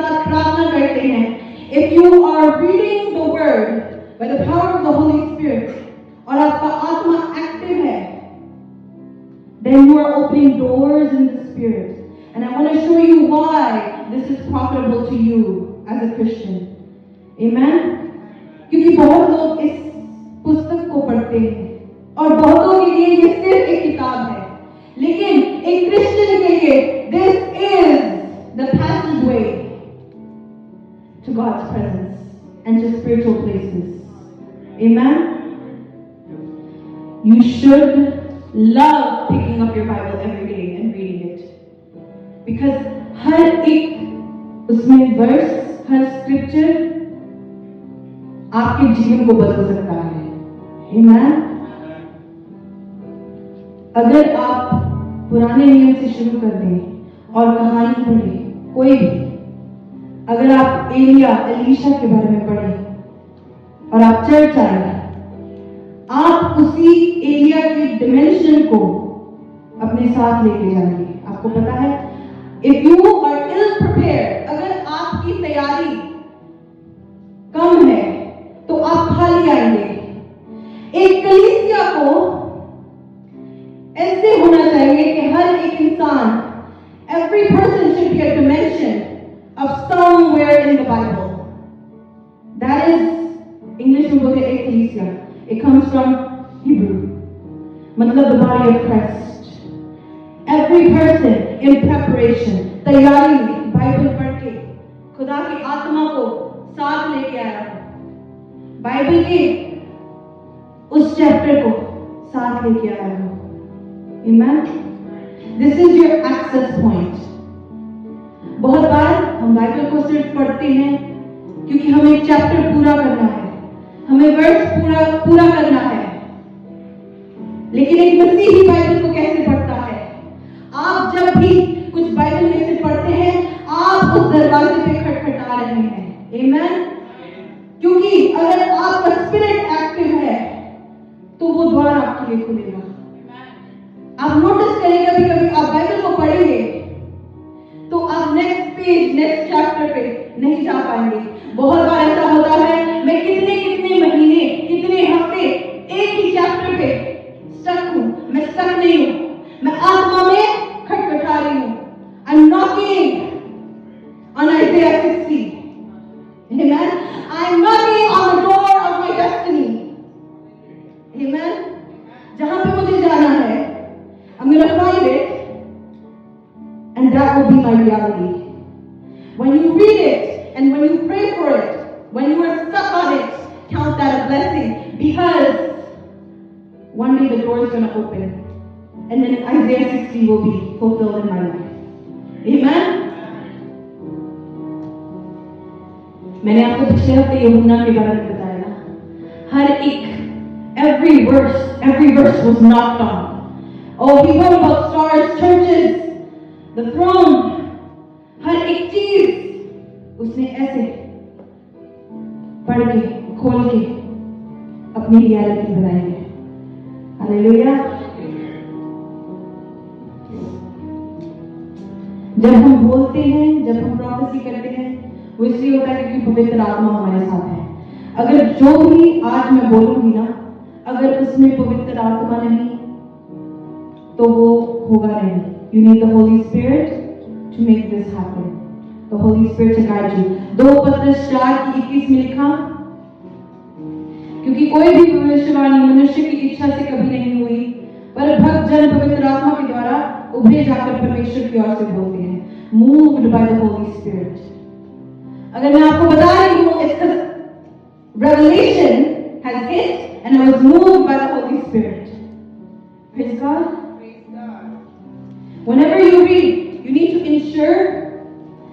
साथ प्रार्थना करते हैं, if you are reading the word by the power of the Holy Spirit, और आपका आत्मा एक्टिव है, then you are opening doors in the Spirit. And I want to show you why this is profitable to you as a Christian. Amen? क्योंकि बहुत लोग इस पुस्तक को पढ़ते हैं और बहुतों के लिए ये सिर्फ एक किताब है, लेकिन एक क्रिश्चियन के लिए this is the passageway to God's presence and to spiritual places. Amen? You should love picking up your Bible every day and reading it. Because हर एक उसमें वर्स, हर स्क्रिप्चर आपके जीवन को बदल सकता है. Amen? अगर आप पुराने नियम से शुरू कर दें और कहानी पढ़ें, कोई भी, अगर आप एलीशा के बारे में पढ़ें और आप चर्च आए, आप उसी एलिया के डिमेंशन को अपने साथ लेके जाएंगे. आपको पता है, if you are ill prepared, अगर आपकी तैयारी कम है तो आप खाली आएंगे. एक कलीसिया को ऐसे होना चाहिए कि हर एक इंसान, every person should be a dimension of somewhere in the Bible. That is, English में बोलते हैं ecclesia. It comes from Hebrew. मतलब the body of Christ. Every person in preparation, तैयारी में, बाइबल पढ़ के खुदा की आत्मा को साथ लेके आया हो, बाइबल के उस चैप्टर को साथ लेके आया हो. Amen? This is your access point. बहुत बार हम बाइबल को सिर्फ पढ़ते हैं क्योंकि हमें एक चैप्टर पूरा करना है, हमें वर्स पूरा करना है. लेकिन एक मसीही बाइबल को कैसे पढ़ता है? आप जब भी कुछ बाइबल में से पढ़ते हैं, आप उस दरवाजे पे खटखटा रहे हैं. Amen? क्योंकि अगर आपका स्पिरिट एक्टिव है तो वो द्वार आपके लिए खुलेगा. आप नोटिस करेंगे, कभी कभी आप बाइबल को पढ़ेंगे तो आप नेक्स्ट पेज, नेक्स्ट चैप्टर पे नहीं जा पाएंगे. बहुत बार ऐसा होता है, मैं कितने महीने, कितने हफ्ते एक ही चैप्टर पे स्टक हूं. मैं स्टक नहीं हूं, मैं आत्मा में खटखटा रही हूं. I'm knocking on Isaiah 60. Amen? I'm knocking on the door of my destiny. Amen? जहां पे मुझे जाना है, I'm going to find it, and that will be my reality. When you read it and when you pray for it, when you are stuck on it, count that a blessing, because one day the door is going to open, and then Isaiah 60 will be fulfilled in my life. Amen? मैंने आपको पिछले हफ्ते यूहन्ना के बारे में बताया ना, हर एक, every verse was knocked on. Oh, he wrote about stars, churches, the throne. हर एक चीज उसने ऐसे पढ़ के, खोल के अपनी रियलिटी बनाई है. हालेलुया. जब हम बोलते हैं, जब हम प्रोफेसी करते हैं, वो इसलिए होता है क्योंकि पवित्र आत्मा हमारे साथ है. अगर जो भी आज मैं बोलूंगी ना, अगर उसमें पवित्र आत्मा नहीं तो वो होगा नहीं. You need the Holy Spirit to make this happen. The Holy Spirit to guide you. 2 Petrus 4:21 में लिखा, क्योंकि कोई भी भविष्यवाणी मनुष्य की इच्छा से कभी नहीं हुई, पर भक्त जन पवित्र आत्मा के द्वारा उभरे जाकर परमेश्वर की ओर से बोलते हैं. Moved by the Holy Spirit. अगर मैं आपको बता रही हूँ, इसका revelation has hit and I was moved by the Holy Spirit. Praise God. Whenever you read, you need to ensure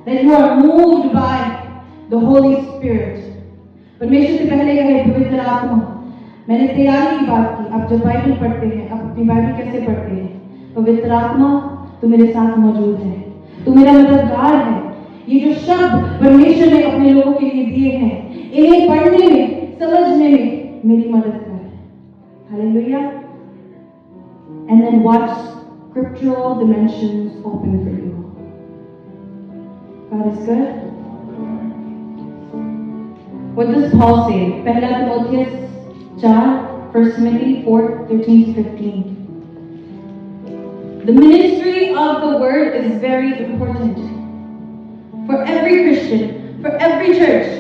that you are moved by the Holy Spirit. परमेश्वर से पहले कहे पवित्र आत्मा. मैंने तैयारी की बात की. आप जब बाइबल पढ़ते हैं, आप अपनी बाइबल कैसे पढ़ते हैं? पवित्र आत्मा, तू मेरे साथ मौजूद है, तू मेरा मददगार है. ये जो शब्द परमेश्वर ने अपने लोगों के लिए दिए हैं, इन्हें पढ़ने में, समझने में मेरी मदद कर. Hallelujah. And then watch scriptural dimensions open for you. God is good. What does Paul say? पहला Timothy 4, 1 Timothy 4:13-15. The ministry of the word is very important for every Christian, for every church.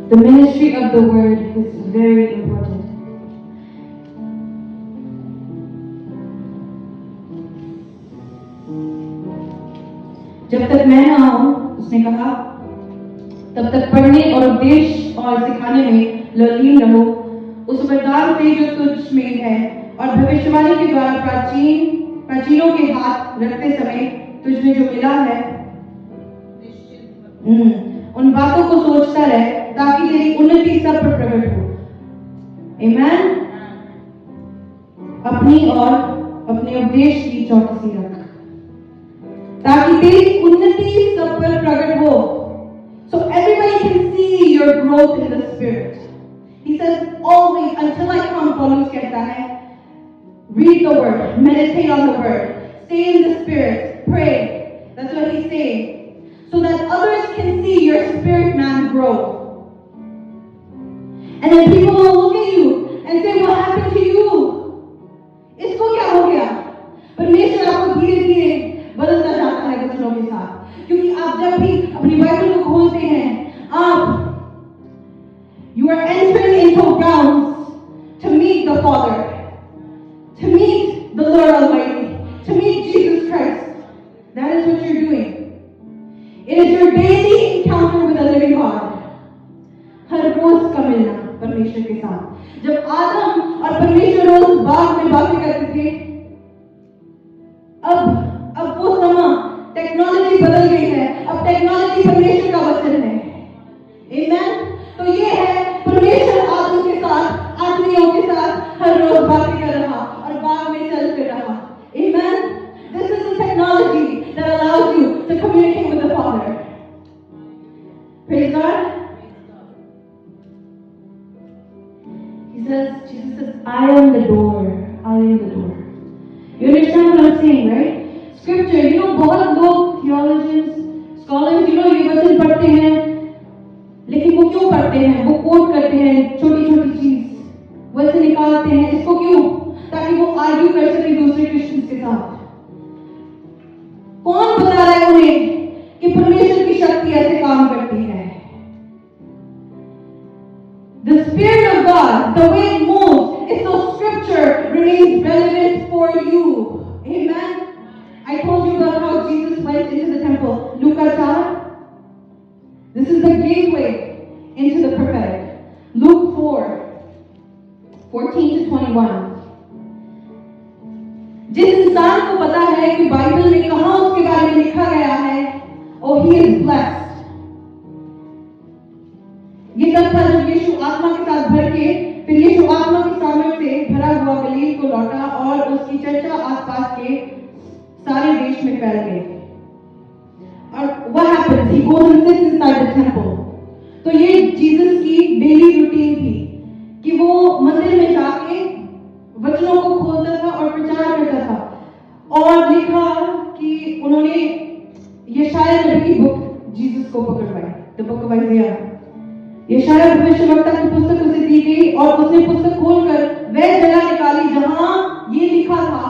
The ministry of the word is very important. जब तक मैं ना आऊं, उसने कहा, तब तक पढ़ने और उपदेश और सिखाने में लीन रहो, उस वरदान से जो तुझ में है और भविष्यवाणी के द्वारा प्राचीनों के हाथ रखते समय तुझ में जो मिला है, उन बातों को सोचता रहे ताकि तेरी उन्नति सब पर प्रकट हो। आमीन। अपनी और अपने उपदेश की चौकसी रख ताकि तेरी उन्नति सब पर प्रकट हो। So everybody can see your growth in the spirit. He says always until I come, Paulus कहता है, read the word, meditate on the word, stay in the spirit, pray. That's what he's saying. So that others can see your spirit man grow. And then people will look at you and say, what happened to you? इसको क्या हो गया? परमेश्वर आपको धीरे धीरे बदलता जाता है वचनों के साथ, क्योंकि आप जब भी अपनी बाइबल को खोलते हैं, आप you are entering into grounds to meet the Father, to meet the Lord Almighty, to meet Jesus Christ. That is what you're doing. It is your daily encounter with the living God. हर रोज का मिलना परमेश्वर के साथ। जब आदम और परमेश्वर रोज बाग में बातें करते थे, अब वो समय टेक्नोलॉजी बदल गई है। अब टेक्नोलॉजी परमेश्वर का वचन है। आमीन। तो ये है परमेश्वर आदम के साथ, आदमियों के साथ हर रोज बातें कर रहा और बाग में चल फिर रहा। आमीन। This is the technology that allows you to communicate with the Father. Praise God. Jesus says, I am the door. I am the door. You understand what I'm saying, right? Scripture, बहुत लोग theologians, scholars, ये वचन पढ़ते हैं, लेकिन वो क्यों पढ़ते हैं? वो कोट करते हैं छोटी छोटी चीज, वैसे निकालते हैं। इसको क्यों? ताकि वो आर्ग्यू कर सके दूसरे क्रिश्चियंस के साथ। कौन बता रहा है उन्हें कि परमेश्वर की शक्ति ऐसे काम करती है? The Spirit of God, the way it moves, is so Scripture remains relevant for you. Amen. I told you about how Jesus went into the temple. Luke 4. This is the gateway into the prophetic. Luke 4:14-21. जिस इंसान को पता है कि Bible में कहां उसके बारे में लिखा गया है, oh he is blessed. ये तब था जब यीशु आत्मा के साथ भर के, फिर यीशु आत्मा की सामर्थ से भरा हुआ गलील को लौटा और उसकी चर्चा आसपास के सारे देश में फैल गई। और what happens? He goes and sits inside the temple. तो ये जीसस की डेली रूटीन थी कि वो मंदिर में जाके वचनों को खोलता था और प्रचार करता था। और लिखा कि उन्होंने यशायाह नबी की बुक जीसस को पकड़वाई, द बुक ऑफ आइज़ाया। यशायाह भविष्यवक्ता की पुस्तक उसे दी गई और उसने पुस्तक खोलकर वह जगह निकाली जहां ये लिखा था।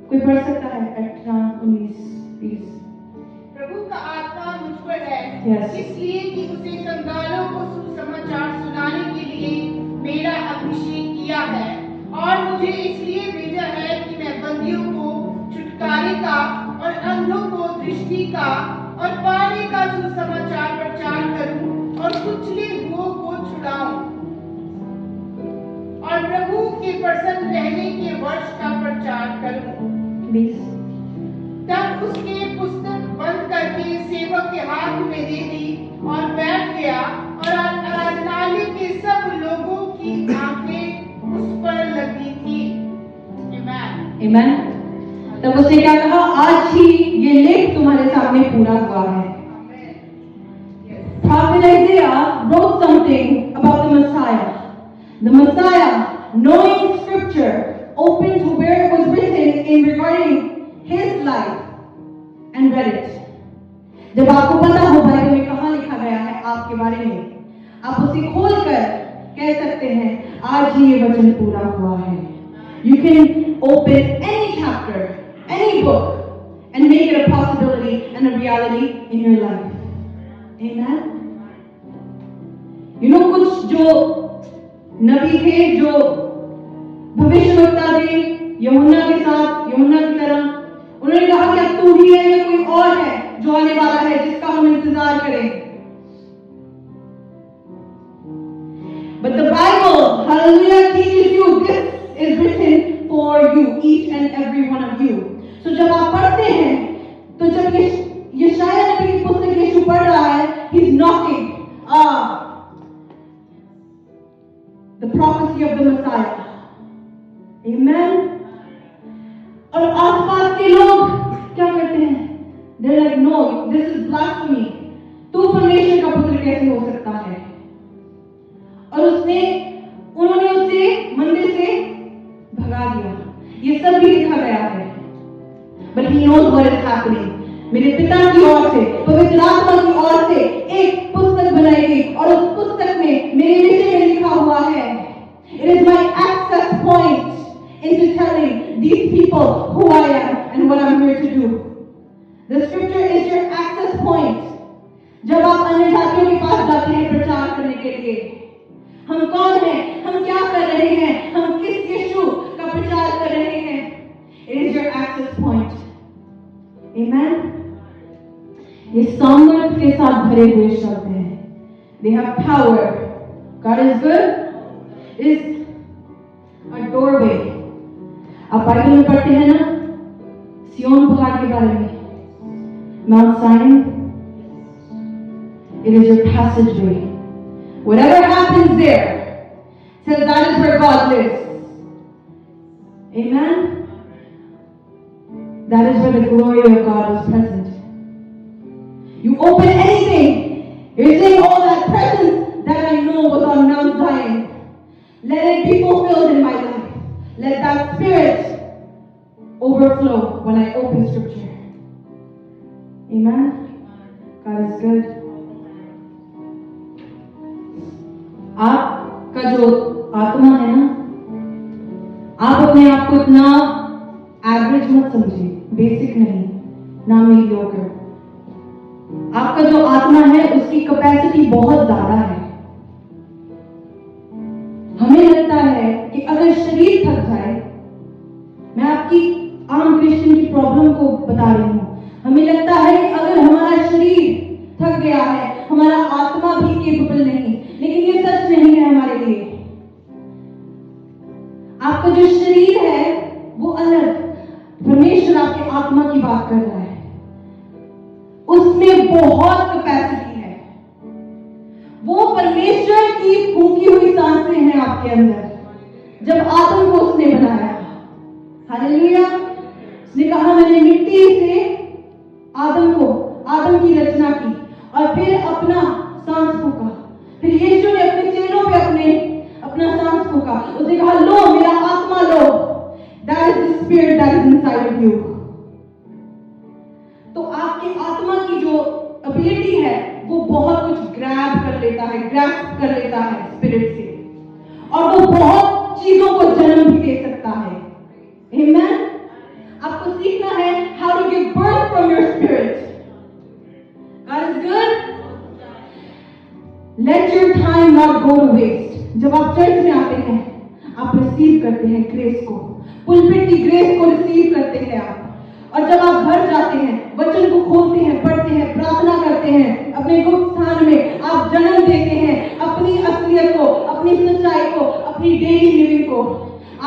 कोई पढ़ सकता है? 18-19-20। प्रभु का आत्मा मुझ पर है, इसलिए कि उसे कंगालों को सुसमाचार सुनाने के लिए मेरा अभिषेक किया है, और मुझे इसलिए भेजा है कि मैं बंदियों को छुटकारे का और अंधों को दृष्टि का और पाने का सुसमाचार प्रचार करूं और कुचले हुओं को छुड़ाऊं, और प्रभु के प्रसन्न रहने के वर्ष का प्रचार करूं। तब उसने पुस्तक बंद करके सेवक के हाथ में दे दी और बैठ गया, और आराधनालय के सब लोगों की आंखें उस पर लगी थी। आमीन। तब उसने क्या कहा? आज ही ये लेख तुम्हारे सामने पूरा हुआ है। Prophet Isaiah wrote something about the Messiah. The Messiah, knowing Scripture, opened to where it was written in regarding his life. and read it. जब आपको पता हो बाइबल में कहाँ लिखा गया है आपके बारे में, आप उसे खोलकर कह सकते हैं आज ही ये वचन पूरा हुआ है. You can open any chapter, any book, and make it a possibility and a reality in your life. Amen. You know, कुछ जो नबी थे, जो भविष्यवक्ता थे, यूहन्ना के साथ, यूहन्ना की तरह, उन्होंने कहा क्या तू ही है या कोई और है जो आने वाला है जिसका हम इंतजार करें. But the Bible, hallelujah, teaches you this is written for you, each and every one of you. So जब आप पढ़ते हैं, तो जब यशाया नबी की पुस्तक यीशु पढ़ रहा है, he's knocking the prophecy of the Messiah. Amen. और आसपास के लोग क्या करते हैं? They're like, no, this is blasphemy. तू परमेश्वर का पुत्र कैसे हो सकता है? और उन्होंने उसे मंदिर से भगा दिया. ये सब भी लिखा गया है. But he knows what is happening. मेरे पिता की ओर से, पवित्र आत्मा की ओर से एक पुस्तक बनाई गई और उस पुस्तक में मेरे विषय में लिखा हुआ है. It is my access point into telling these people who I am and what I'm here to do. The scripture is your access point. जब आप अन्य जातियों के पास जाते हैं प्रचार करने के लिए, हम कौन हैं, हम क्या कर रहे हैं, हम किस यीशु का प्रचार कर रहे हैं. It is your access point. Amen. ये सामर्थ के साथ भरे हुए शब्द हैं. They have power. God is good. Is a doorway. आप बाइबल में पढ़ते हैं ना सियोन पहाड़ के बारे में, Mount Sinai. It is your passageway. Whatever happens there, says that is where God lives. Amen. That is where the glory of God is present. You open anything, you're saying, oh, that presence that I know was on Mount Zion. Let it be fulfilled in my life. Let that spirit overflow when I open scripture. Amen. God is good. आपका जो आत्मा है ना, आप अपने आप को इतना एवरेज मत समझिए, बेसिक नहीं, ना मीडियोकर. आपका जो आत्मा है उसकी कैपेसिटी बहुत ज्यादा है. हमें लगता है कि अगर शरीर थक जाए, मैं आपकी आम क्रिश्चियन की प्रॉब्लम को बता रही हूं, हमें लगता है कि अगर हमारा शरीर थक गया है, हमारा आत्मा भी केपेबल नहीं. लेकिन ये सच नहीं है हमारे लिए. आपका जो शरीर है वो अलग, परमेश्वर आपके आत्मा की बात कर रहा है, उसमें बहुत कैपेसिटी है. वो परमेश्वर की फूंकी हुई सांसें हैं आपके अंदर. जब आदम को उसने बनाया, हालेलुया, उसने कहा मैंने मिट्टी से आदम की रचना की और फिर अपना सांस फूका. फिर यीशु ने अपने चेलों पे अपना सांस फूका. उसने कहा लो मेरा आत्मा लो. That is the spirit that is inside of you. तो आपके आत्मा की जो एबिलिटी है वो बहुत कुछ ग्रैब कर लेता है, ग्रैस्प कर लेता है स्पिरिट से, और वो बहुत चीजों को जन्म भी दे सकता है. Amen. आपको सीखना है how to give birth from your spirit. God is good. Let your time not go to waste. जब आप चर्च में आते हैं, आप रिसीव करते हैं ग्रेस को, पुलपिट की ग्रेस को रिसीव करते हैं आप. और जब आप घर जाते हैं, वचन को खोलते हैं, पढ़ते हैं, प्रार्थना करते हैं, अपने गुप्त स्थान में आप जन्म देते हैं अपनी असलियत को, अपनी सच्चाई को, अपनी डेली लिविंग को.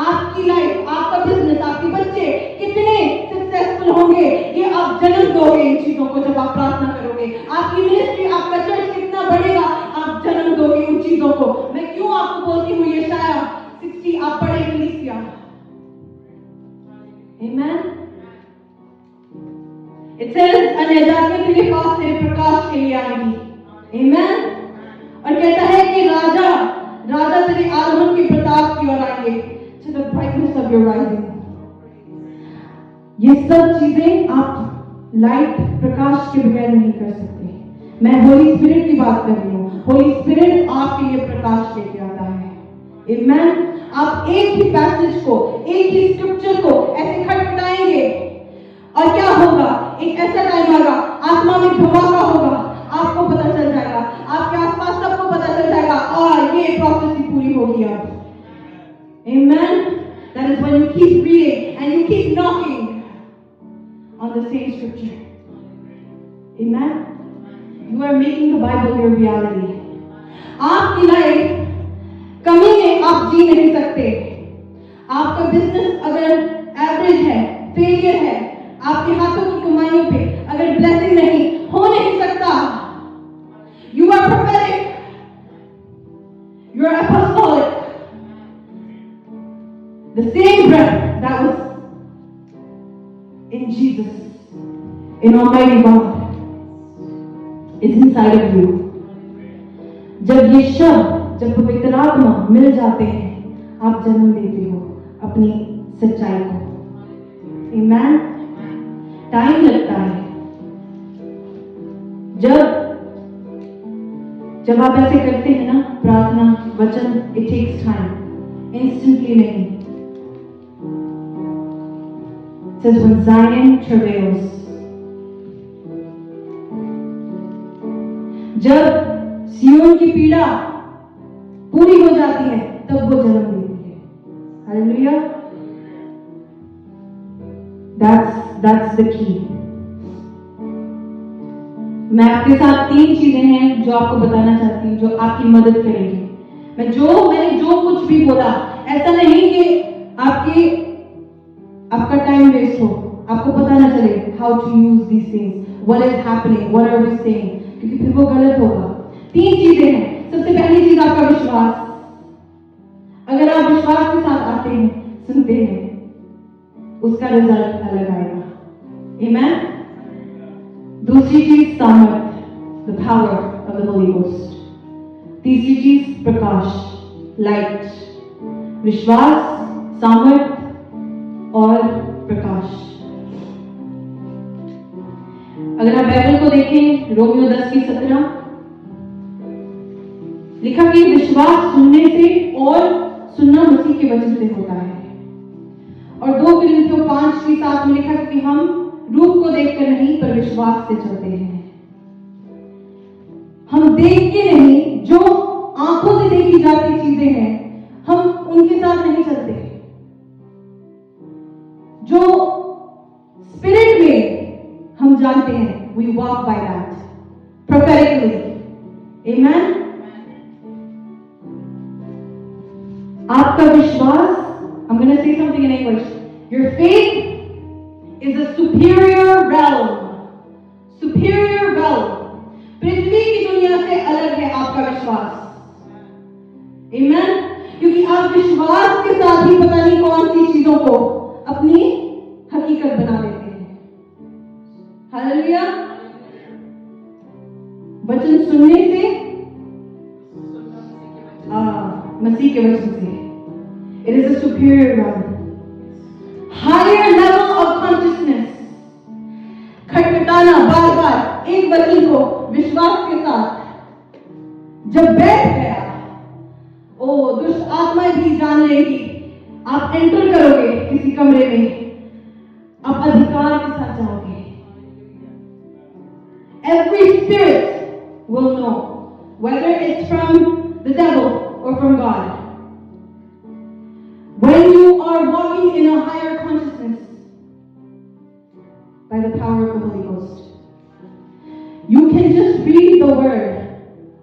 आपकी लाइफ, आपका बिजनेस, आपके बच्चे कितने सक्सेसफुल होंगे ये आप जन्म दोगे इन चीजों को जब आप प्रार्थना करोगे. आपकी मिनिस्ट्री, आपका चर्च कितना बढ़ेगा, आप जन्म दोगे उन चीजों को. मैं क्यों आपको बोलती हूँ यशाया 60 आप पढ़े कलीसिया. Amen. It says अन्य जातियों के लिए पास तेरे प्रकाश के लिए आएगी. Amen. और कहता है कि राजा तेरे आगमन के प्रताप की ओर आएंगे. To the brightness of your rising. ये सब चीजें आप लाइट प्रकाश के बगैर नहीं कर सकते। मैं होली स्पिरिट की बात कर रही हूँ। होली स्पिरिट आपके लिए प्रकाश लेके आता है। आमेन। आप एक ही पैसेज को, एक ही स्क्रिप्चर को ऐसे खटखटाएंगे और क्या होगा? एक ऐसा टाइम आएगा, आत्मा में धमाका होगा, आपको पता चल जाएगा, आपके आसपास सबको पता चल जाएगा और ये प्रोफेसी पूरी होगी अब। Amen. That is when you keep reading and you keep knocking on the same scripture. Amen. You are making the Bible your reality. आपकी लाइफ कमी में आप जी नहीं सकते। आपका बिजनेस अगर एवरेज है, फेलियर है, आपके हाथों की कमाइयों पे अगर ब्लेसिंग नहीं हो नहीं सकता। You are prophetic. You are apostolic. The same breath that was in Jesus, in Almighty God, is inside of you. जब ये शब्द, जब पवित्र आत्मा मिल जाते हैं, आप जन्म देते हो अपनी सच्चाई को। Amen. टाइम लगता है। जब आप ऐसे करते हैं ना, प्रार्थना, वचन, it takes time. Instantly नहीं। It says when Zion travails. जब सियोन की पीड़ा पूरी हो जाती है, तब वो जन्म देती है। हालेलुया। That's the key. मैं आपके साथ 3 चीजें हैं जो आपको बताना चाहती हूँ, जो आपकी मदद करेंगी। मैंने जो कुछ भी बोला, ऐसा नहीं कि आपका टाइम वेस्ट हो, आपको पता ना चले how to use these things, what is happening, what are we saying, क्योंकि फिर वो गलत होगा। 3 चीजें हैं। सबसे पहली चीज आपका विश्वास। अगर आप विश्वास के साथ आते हैं, सुनते हैं, उसका रिजल्ट अलग आएगा। आमेन। दूसरी चीज सामर्थ, the power of the Holi ghost. तीसरी चीज प्रकाश, लाइट। विश्वास, सामर्थ और प्रकाश। अगर आप बाइबल को देखें, रोमियो 10:17 लिखा कि विश्वास सुनने से और सुनना मसीह के वचन से होता है। और 2 कोरिन्थियों 5:7 में लिखा कि हम रूप को देखकर नहीं पर विश्वास से चलते हैं। हम देख के नहीं, जो आंखों से देखी जाती चीजें हैं, हम उनके साथ नहीं चलते। जो स्पिरिट में हम जानते हैं, we walk by that prophetically. Amen. आपका विश्वास, I'm going to say something in English. Your faith is a superior realm. Superior realm. पृथ्वी की दुनिया से अलग है आपका विश्वास। Amen. क्योंकि आप विश्वास के साथ ही पता नहीं कौन सी चीजों को अपनी हकीकत बना देते हैं। हालेलुया। वचन सुनने से, मसीह के वचन से। It is a superior realm. Higher level of consciousness. खटखटाना बार बार एक वचन को विश्वास के साथ जब बैठ गया, ओ दुष्ट आत्माएं भी जान लेगी। आप एंटर करोगे किसी कमरे में, आप अधिकार के साथ जाओगे। Every spirit will know whether it's from the devil or from God. When you are walking in a higher consciousness by the power of the Holy Ghost, you can just read the word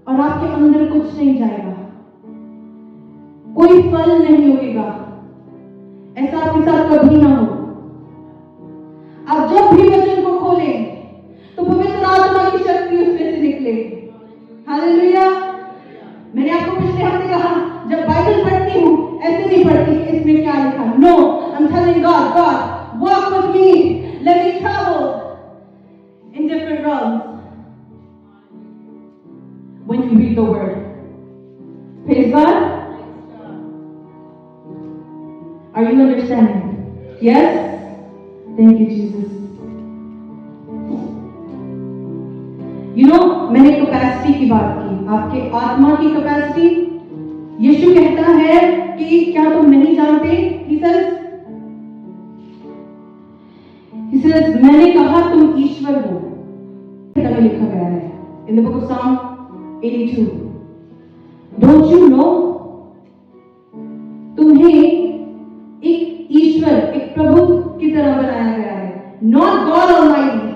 और आपके अंदर कुछ नहीं जाएगा, कोई फल नहीं होगा। ऐसा आपके साथ कभी ना हो। आप जब भी वचन को खोलें तो पवित्र आत्मा की शक्ति उसमें से निकले। हालेलुया। मैंने आपको पिछले हफ्ते कहा, जब बाइबल पढ़ती हूँ ऐसे नहीं पढ़ती इसमें क्या लिखा। No, I am telling God, God walk with me, let me travel in different realms when you read the word. Praise God. Are you understanding? Yes? Thank you, Jesus. मैंने कैपेसिटी की बात की, आपके आत्मा की कैपेसिटी। यीशु कहता है कि क्या तुम नहीं जानते? He says, मैंने कहा तुम ईश्वर हो। में लिखा गया है in the book of Psalm 82. Don't you know? तुम्हें एक ईश्वर, एक प्रभु की तरह बनाया गया है, not God Almighty।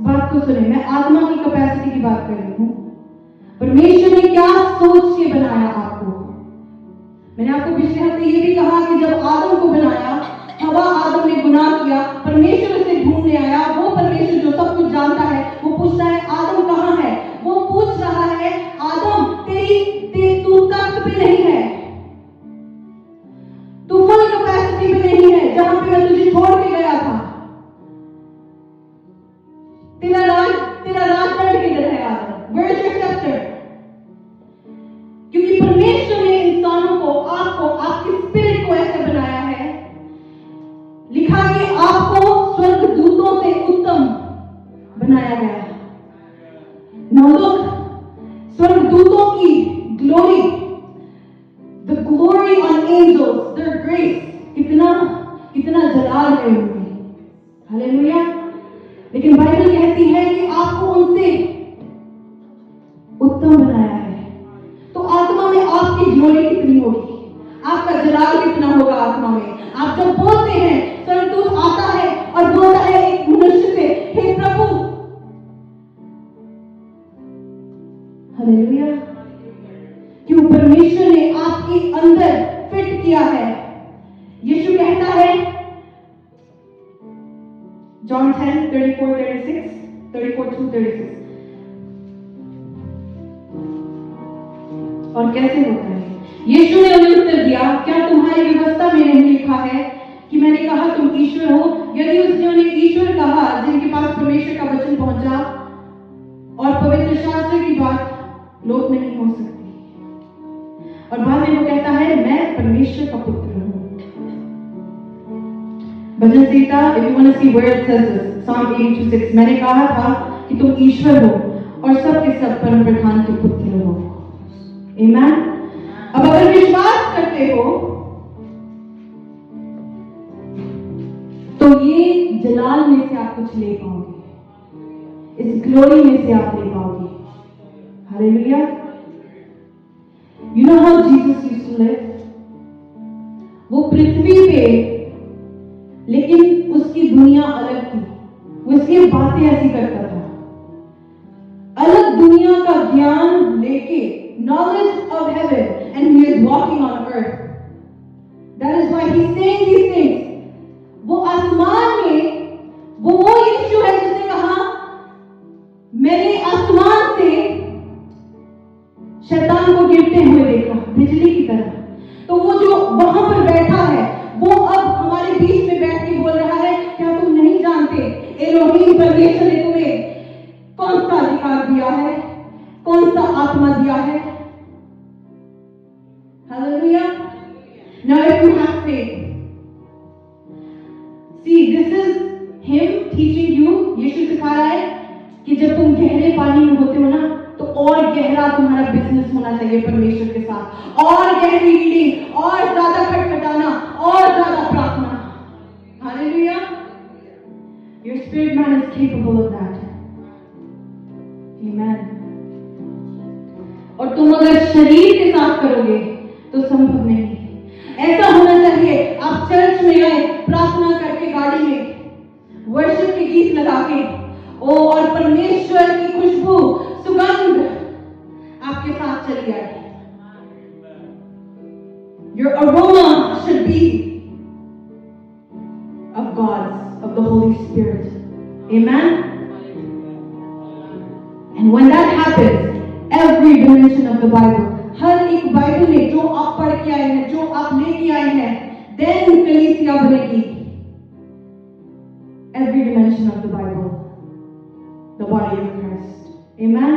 बात को सुने, मैं आत्मा की कैपेसिटी की बात कर रही हूं। परमेश्वर ने क्या सोच के बनाया आपको? मैंने आपको पिछले हफ्ते ये भी कहा कि जब आदम को बनाया, हवा आदम ने गुनाह किया, परमेश्वर उसे ढूंढने आया। वो परमेश्वर जो सब कुछ जानता है, वो पूछता है आदम कहां है? वो पूछ रहा है आदम तू तख्त पे नहीं है, तू फुल कैपेसिटी में नहीं है, जहां पे मैं तुझे छोड़ के गया था। तेरा राज बढ़ के है आदम, where is your scepter? क्योंकि परमेश्वर ने इंसानों को, आपको, आपकी स्पिरिट को ऐसे बनाया है, लिखा कि आपको स्वर्गदूतों से उत्तम बनाया गया। Now look, स्वर्गदूतों की glory, the glory on angels, their grace, कितना जलाल है उनमें, हालेलुया। लेकिन बाइबल कहती है कि आपको उनसे उत्तम बनाया है। तो आत्मा में आपकी ग्लोरी कितनी होगी, आपका जलाल कितना होगा आत्मा में? आप जब बोलते हैं, स्वर्गदूत आता है और बोलता है एक मनुष्य से, हे प्रभु, हालेलुया। क्यों? परमेश्वर ने आपके अंदर फिट किया है। यीशु कहता है John 10:34-36 और कैसे होता है? यीशु ने उन्हें उत्तर दिया, क्या तुम्हारी व्यवस्था में नहीं लिखा है कि मैंने कहा तुम ईश्वर हो? यदि उसने उन्हें ईश्वर कहा जिनके पास परमेश्वर का वचन पहुंचा और पवित्र शास्त्र की बात लोप नहीं हो सकती। और बाद में वो कहता है मैं परमेश्वर का पुत्र हूं। भजन संहिता, if you want to see where it says this, Psalm 82:6, मैंने कहा था कि तुम ईश्वर हो और सब के सब परम प्रधान के पुत्र हो। आमीन। अब अगर विश्वास करते हो तो ये जलाल में से आप कुछ ले पाओगे, इस ग्लोरी में से आप ले पाओगे। Hallelujah. You know how Jesus used to live? वो पृथ्वी पे, लेकिन उसकी दुनिया अलग थी, वो इसलिए बातें ऐसी करता था, अलग दुनिया का ज्ञान लेके, knowledge of heaven, and he is walking on earth. That is why he's saying these things. वो आसमान में, वो यीशु है जिसने कहा मैंने आसमान से शैतान को गिरते हुए देखा बिजली की तरह। तो वो जो वहां पर बैठा है, वो अब हमारे बीच में बैठ के बोल रहा है, क्या तुम नहीं जानते एलोहीम परमेश्वर ने तुम्हें कौन सा अधिकार दिया है, कौन सा आत्मा दिया है? Hallelujah. Now if you have faith, see this is him teaching you। यीशु सिखा रहा है कि जब तुम गहरे पानी में होते हो ना, तो और गहरा तुम्हारा बिजनेस होना चाहिए परमेश्वर के साथ, और गहरी रीडिंग, और ज्यादा खटखटाना, और ज्यादा प्रार्थना। Hallelujah. Your spirit man is capable of that. Amen. और तुम अगर शरीर के साथ करोगे तो संभव नहीं। ऐसा होना चाहिए, आप चर्च में आए, प्रार्थना करके गाड़ी में वर्शिप के गीत लगा के, और परमेश्वर की खुशबू, सुगंध आपके साथ चली आए। Your aroma should be of God's, of the Holy Spirit. Amen. And when that happens, every dimension of the Bible, हर एक बाइबल में जो आप पढ़ के आए हैं, जो आप लेके आए हैं, then कलीसिया बनेगी। Every dimension of the Bible, the body of Christ. Amen.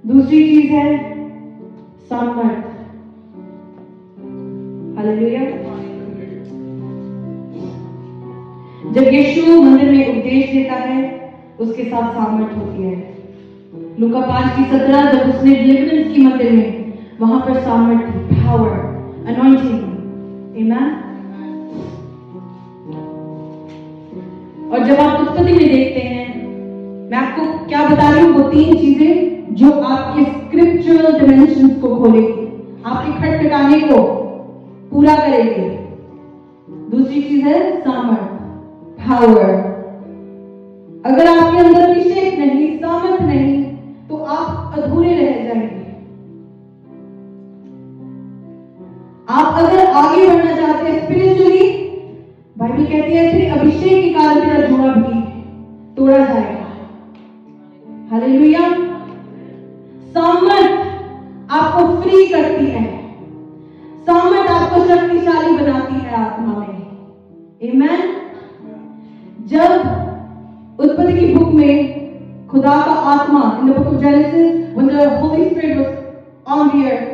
दूसरी चीज है सामर्थ। हालेलुया। जब यीशु मंदिर में उपदेश देता है, उसके साथ सामर्थ होती है। लूका 5:17 जब उसने डिलीवरेंस की मंदिर में, वहां पर सामर्थ थी, पावर, अनॉइंटिंग। आमेन। और जब आप उत्पत्ति में देखते हैं, मैं आपको क्या बता रही हूँ, वो 3 चीजें जो आपके स्क्रिप्चुरल डिमेंशंस को खोलेगी, आपके खटखटाने को पूरा करेगी। दूसरी चीज है सामर्थ, पावर। अगर आपके अंदर अभिषेक नहीं, सामर्थ नहीं, तो आप अधूरे रह जाएंगे। आप अगर आगे बढ़ना चाहते हैं स्पिरिचुअली, बाइबल कहती है तेरे अभिषेक के कारण तेरा जोड़ा भी तोड़ा जाएगा। हालेलुया। सामर्थ आपको फ्री करती है, सामर्थ आपको शक्तिशाली बनाती है आत्मा में। आमेन। जब उत्पत्ति की बुक में खुदा का आत्मा, in the book of genesis, when the Holy Spirit was on the earth,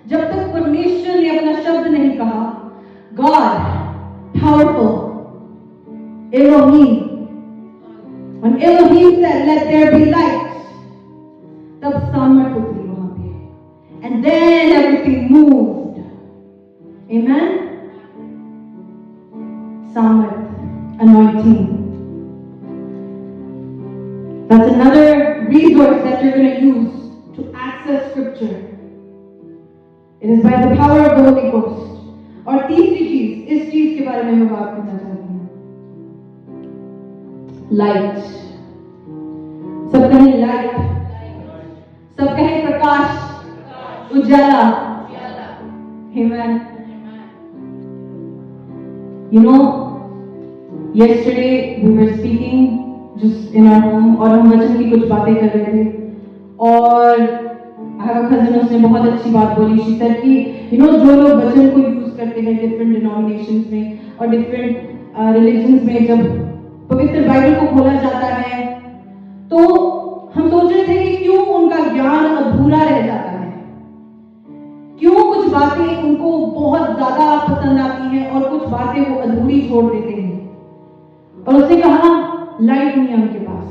जब तक परमेश्वर ने अपना शब्द नहीं कहा, God, powerful, Elohim, when Elohim said let there be light, तब सामर्थ उतरी वहां पे, and then everything moved. Amen. Samarth, anointing. That's another resource that you're going to use to access scripture. It is by the power of the Holy Ghost. और तीसरी चीज, इस चीज के बारे में मैं बात करना चाहती हूँ, लाइट। सब कहें लाइट, सब कहें प्रकाश, उजाला। Amen. You know, yesterday we were speaking just in our home, और हम वचन की कुछ बातें कर रहे थे, और I have a cousin, उसने बहुत अच्छी बात बोली। She said कि you know, जो लोग वचन को यूज करते हैं डिफरेंट डिनोमिनेशंस में और डिफरेंट रिलीजन्स में, जब पवित्र बाइबल को खोला जाता है, तो हम सोच रहे थे कि क्यों उनका ज्ञान अधूरा रह जाता है, क्यों कुछ बातें उनको बहुत ज्यादा पसंद आती हैं और कुछ बातें वो अधूरी छोड़ देते हैं। और उसने कहा लाइट नहीं है उनके पास,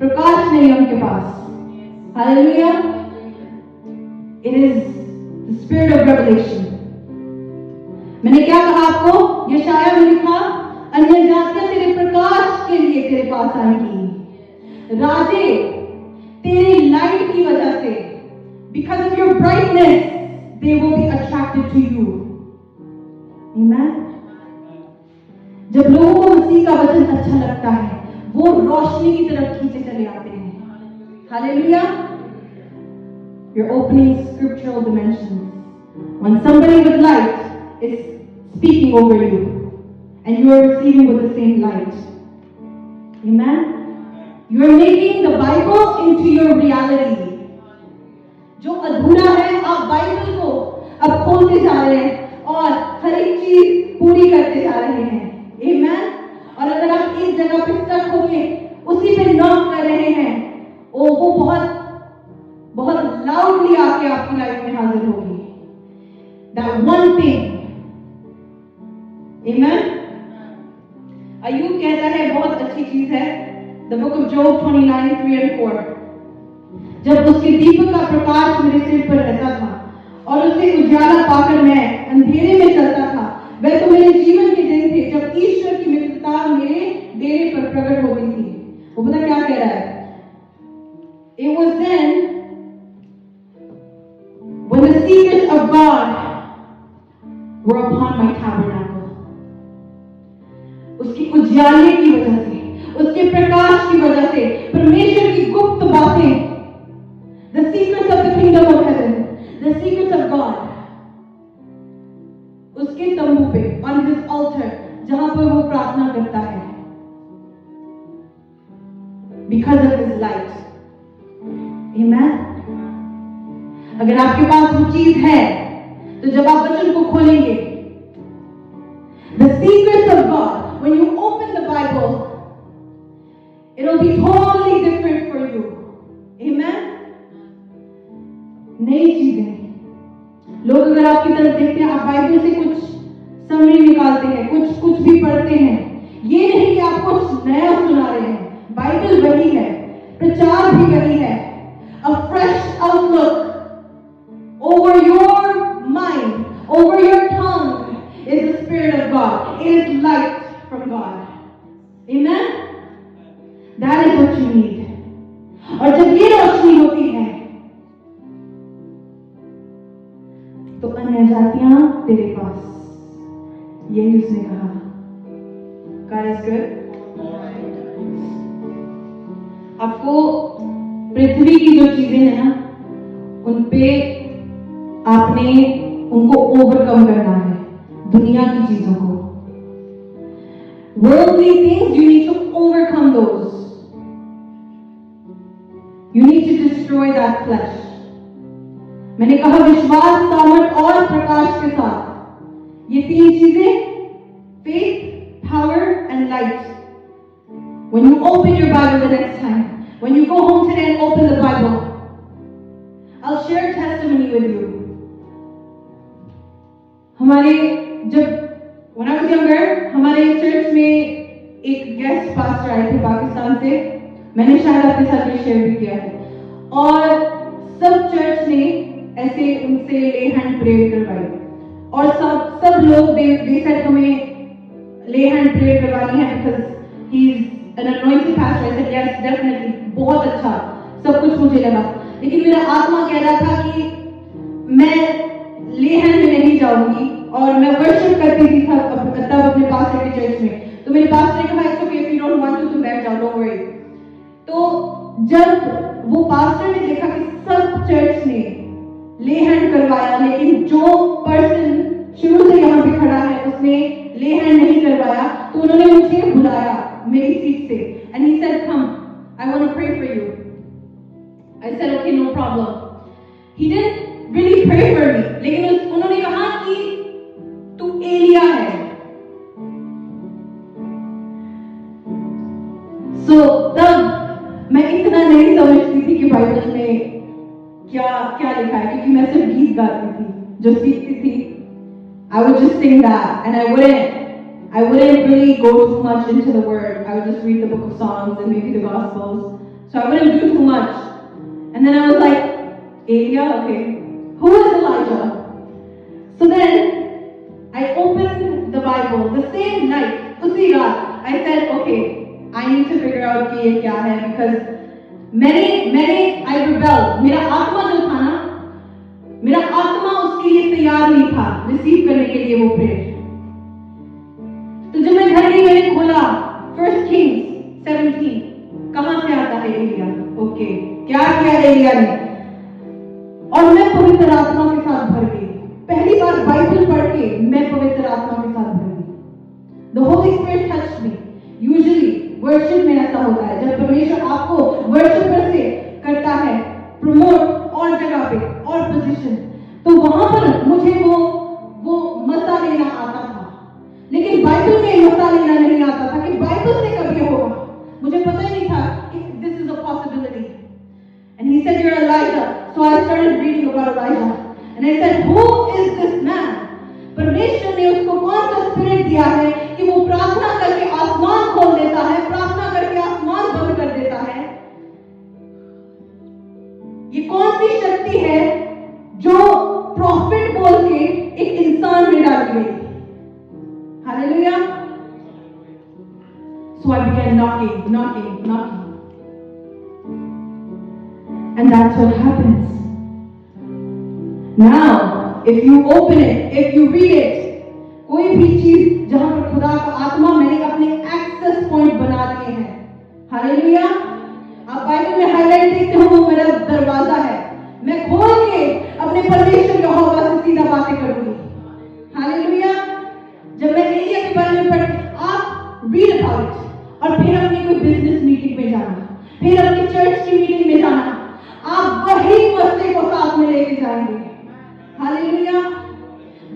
प्रकाश नहीं है उनके पास। Hallelujah. It is the spirit of revelation. मैंने क्या कहा आपको, यशाया में लिखा, अन्य जातियां तेरे प्रकाश के लिए तेरे पास आएंगी, राजे तेरी लाइट की वजह से, because of your brightness they will be attracted to you. Amen. जब लोगों को मसीह का वचन अच्छा लगता है, वो रोशनी की तरफ खींचे चले आते हैं। Hallelujah. You're opening scriptural dimensions. When somebody with light is speaking over you, and you are receiving with the same light. Amen. You are making the Bible into your reality. जो अधूरा है, आप बाइबल को अब खोलते जा रहे हैं और हर एक चीज पूरी करते जा रहे हैं। आमेन। और अगर आप इस जगह पे स्टक होके उसी पे नॉक कर रहे हैं, वो बहुत लाउडली आके आपकी लाइफ में हाजिर होगी। That one thing. Amen. अय्यूब कहता है, बहुत अच्छी चीज है, The book of Job 29:3-4, जब उसके दीपक का प्रकाश मेरे सिर पर रहता था और उससे उजाला पाकर मैं अंधेरे में चलता था, वह तो मेरे जीवन के दिन थे जब ईश्वर की मित्रता मेरे डेरे पर प्रकट होती थी। वो पता क्या कह रहा है? It was then when the secrets of God were upon my tabernacle. उसकी उजाले की वजह से, उसके प्रकाश की वजह से, परमेश्वर की गुप्त बातें, the secrets of the kingdom of heaven, the secrets of God, उसके तंबू पे, on his altar, जहां पर वो प्रार्थना करता है, because of his light. Amen. अगर आपके पास वो चीज है, तो जब आप वचन को खोलेंगे, the secrets of God, when you open the Bible, it'll be totally different for you. Amen. नई चीजें, लोग अगर आपकी तरफ देखते हैं, आप बाइबल से कुछ समरी निकालते हैं, कुछ भी पढ़ते हैं, ये नहीं कि आप कुछ नया सुना रहे हैं, बाइबल वही है, प्रचार भी वही है। A fresh outlook over your mind, over your tongue is the Spirit of God. It is light from God. Amen? That is what you need. और जब ये रोशनी होती है तो अन्य जातियां तेरे पास, यही उसने कहा। God is good. आपको पृथ्वी की जो चीजें हैं ना, उन पे आपने उनको ओवरकम करना है, दुनिया की चीजों को। Worldly things, you need to overcome those. You need to destroy that flesh. मैंने कहा विश्वास, सामर्थ और प्रकाश के साथ, ये तीन चीजें, faith, power and light. When you open your Bible the next time, when you go home today and open the Bible, I'll share a testimony with you. हमारे जब when I was younger, हमारे church में एक guest pastor आए थे पाकिस्तान से। मैंने शायद आपके साथ ये शेयर भी किया है। और सब चर्च ने ऐसे उनसे ले हैंड प्रेयर करवाई, और सब लोग दे सेड हमें ले हैंड प्रेयर करवानी है because he is an anointed pastor. I said yes definitely, बहुत अच्छा, सब कुछ मुझे लगा। लेकिन मेरा आत्मा कह रहा था कि मैं ले हैंड में नहीं जाऊंगी, और मैं वर्शिप करती थी तब अपने पास्टर के चर्च में। तो मेरे पास्टर ने कहा it's okay if you don't want to बैठ जाओ, डोंट वरी। तो जब वो पास्टर ने देखा कि सब चर्च ने ले हैंड करवाया, लेकिन जो पर्सन शुरू से यहाँ पे खड़ा है उसने ले हैंड नहीं करवाया, तो उन्होंने मुझे बुलाया मेरी सीट से, and he said come, I want to pray for you. I said okay, no problem. He didn't really pray for me, लेकिन उन्होंने कहा कि तू एलिया है। सो तब मैं इतना नहीं समझती थी कि बाइबल में क्या लिखा है, क्योंकि मैं सिर्फ गीत गाती थी, जो सीखती थी। I would just sing that, and I wouldn't really go too much into the word. I would just read the book of Psalms and maybe the Gospels. So I wouldn't do too much. And then I was like, Elia, okay, who is Elijah? So then I opened the Bible the same night, usi raat. I said, okay, I need to figure out कि ये क्या है, because मैंने I rebelled. मेरा आत्मा जो था ना, मेरा आत्मा उसके लिए तैयार नहीं था रिसीव करने के लिए वो प्रेयर। तो जब मैं घर गई, मैंने खोला 1 Kings 17, कहां से आता है एलिया? ओके, क्या किया एलिया ने? और मैं पवित्र आत्मा के साथ भर गई। पहली बार बाइबल पढ़ के मैं पवित्र आत्मा के साथ भर गई। The Holy Spirit touched me. Usually worship में ऐसा होता है, जब परमेश्वर आपको वर्शिपर से करता है प्रमोट और जगह पे और पोजीशन, तो वहां पर मुझे वो मसा लेना आता था, लेकिन बाइबल में मसा लेना नहीं आता था कि बाइबल से कभी होगा। मुझे पता ही नहीं था कि this is a possibility. And he said you are Elijah, so I started reading about Elijah, and I said who is this man? परमेश्वर ने उसको कौन सा स्पिरिट दिया है कि वो प्रार्थना करके आसमान खोल देता है, प्रार्थना करके आसमान बंद कर देता है? ये कौन सी शक्ति है जो प्रॉफिट बोल के एक इंसान में डाली गई? Hallelujah. So I began knocking. And that's what happens. Now, if you open it, if you read it, कोई भी चीज जहां पर खुदा का आत्मा, मैंने अपने एक्सेस पॉइंट बना लिए हैं। हालेलुया। आप बाइबल में हाईलाइट देखते हो, वो मेरा दरवाजा है। मैं खोल के अपने परमेश्वर यहोवा से सीधा बातें करूंगी। हालेलुया। जब मैं एलिया के बारे में पढ़, आप रीड अबाउट इट, और फिर अपनी कोई बिजनेस मीटिंग में जाना, फिर अपनी चर्च की मीटिंग में जाना, आप वही मसले को साथ में लेके जाएंगे। हालेलुया।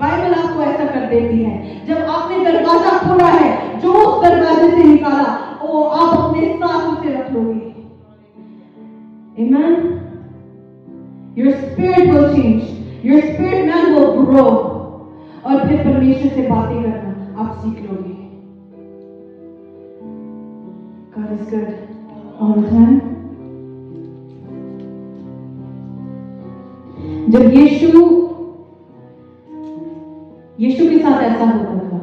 बाइबल आपको ऐसा कर देती है। जब आपने दरवाजा खोला है, जो उस दरवाजे से निकाला वो आप अपने साथ उसे रख लोगे। Amen. Your spirit will change. Your spirit man will grow. और फिर परमेश्वर से बातें करना आप सीख लोगे। God is good. All the time. जब यीशु के साथ ऐसा होता था,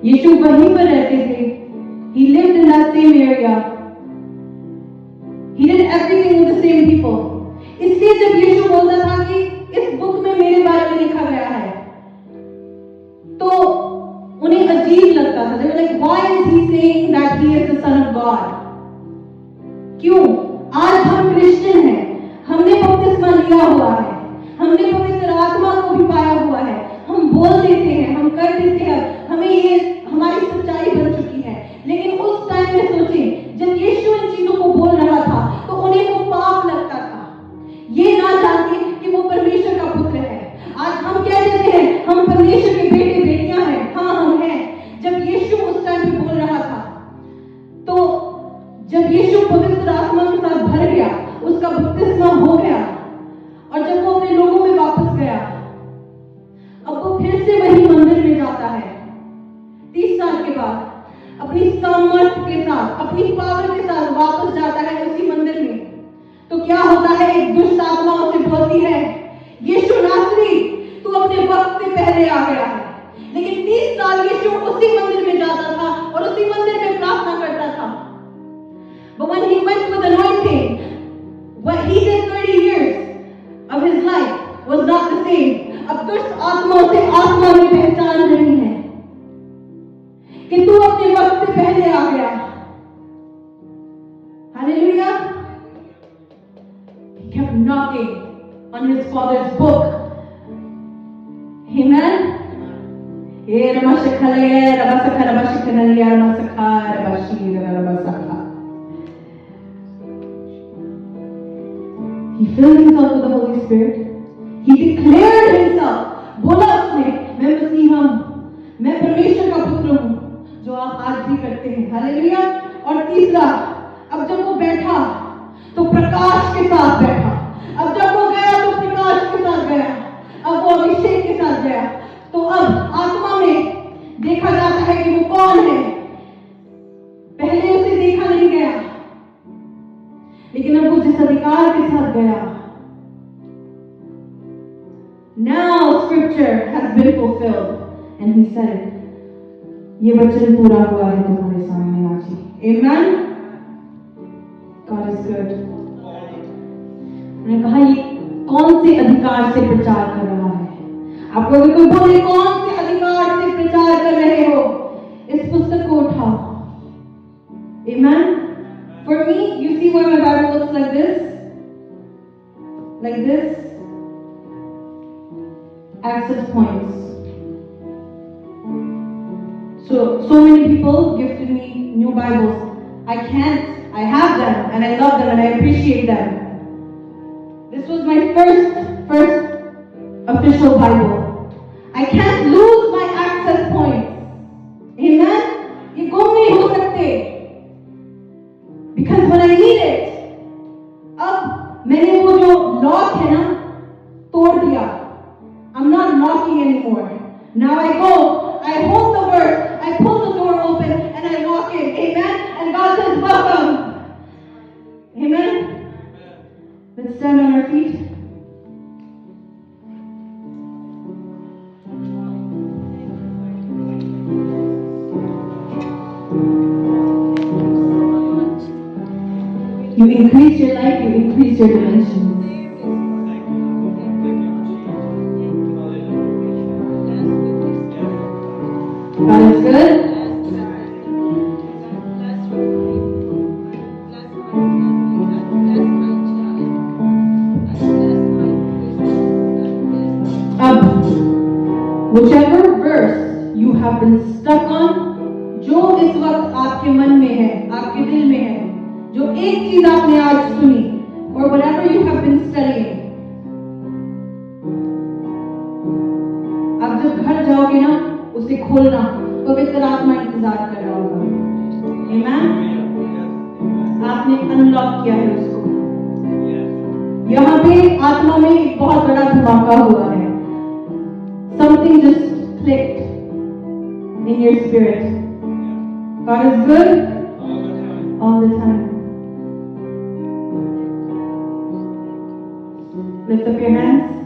यीशु वहीं पर रहते थे. He lived in that same area. He did everything with the same people. इसलिए जब यीशु बोलता था कि इस बुक में मेरे बारे में लिखा गया है, तो उन्हें अजीब लगता था. They were like, why is he saying that he is the son of God? क्यों? आज हम क्रिश्चियन हैं, हमने बपतिस्मा लिया हुआ है, हमने पवित्र आत्मा को भी पाया हुआ है, हम बोल देते हैं, हम कर देते हैं, हमें ये हमारी सच्चाई बन चुकी है. लेकिन उस टाइम में सोचें, जब यीशु इन चीजों को बोल रहा था तो उन्हें वो पाप लगता था, ये ना जानते कि वो परमेश्वर का पुत्र है. आज हम कह देते हैं हम परमेश्वर के बेटे बेटियां हैं. हाँ, हम हैं. जब यीशु उस टाइम पे बोल रहा था, तो जब यीशु पवित्र आत्मा के साथ भर गया, उसका बपतिस्मा हो गया, और जब वो अपने लोगों में वापस गया, अब वो फिर से वही मंदिर में जाता है 30 साल के बाद, अपनी सामर्थ के साथ, अपनी पावर के साथ वापस जाता है उसी मंदिर में. तो क्या होता है, एक दुष्ट आत्मा उसे बोलती है, यीशु नासरी, तू अपने वक्त से पहले आ गया है. लेकिन 30 साल यीशु उसी मंदिर में जाता था और उसी मंदिर में प्रार्थना करता था. But when he went with anointing, what he did 30 years of his life was not the same. अब दुष्ट आत्मा से आत्मा में पहचान रही है कि तू अपने वक्त से पहले आ गया. Hallelujah. He kept knocking on his father's book. Amen. He filled himself with the Holy Spirit. He declared himself. बोला उसने, मैं मसीहा हूं, मैं परमेश्वर का पुत्र हूं, जो आप आज भी करते हैं. हालेलुया. और तीसरा, अब जब वो बैठा तो प्रकाश के साथ बैठा. अब जब वो गया तो प्रकाश के साथ गया. अब वो अभिषेक के साथ गया. तो अब आत्मा में देखा जाता है कि वो कौन है. पहले उसे देखा नहीं गया, लेकिन अब वो जिस अधिकार के साथ गया. Now scripture has been fulfilled, and he said it. ये वचन पूरा हुआ है तुम्हारे सामने आज ही. Amen. God is good. मैंने कहा ये कौन से अधिकार से प्रचार कर रहा है. आपको अगर कोई बोले कौन से अधिकार से प्रचार कर रहे हो, इस पुस्तक को उठाओ. Amen. For me, you see why my Bible looks like this? Like this? Access points. So many people gifted me new Bibles. I have them and I love them and I appreciate them. This was my first official Bible. I can't lose my access points. Amen? ये गुम नहीं हो सकते. Because when I need it, अब मैंने वो जो lock है ना तोड़ दिया. I'm not knocking anymore. Now I go, I hold the word, I pull the door open, and I walk in. Amen? And God says, welcome. Amen? Let's stand on our feet. You increase your life, you increase your dimensions. God is good. Whichever verse you have been stuck on, जो इस वक्त आपके मन में है, आपके दिल में है, जो एक चीज आपने आज सुनी, or whatever you have been studying, आप जब घर जाओगे ना, उसे खोलना. पवित्र आत्मा इंतजार कर रहा होगा. Amen? आपने अनलॉक किया है उसको. यहाँ पे आत्मा में एक बहुत बड़ा धमाका हुआ है. Something just clicked in your spirit. God is good all the time. Lift up your hands.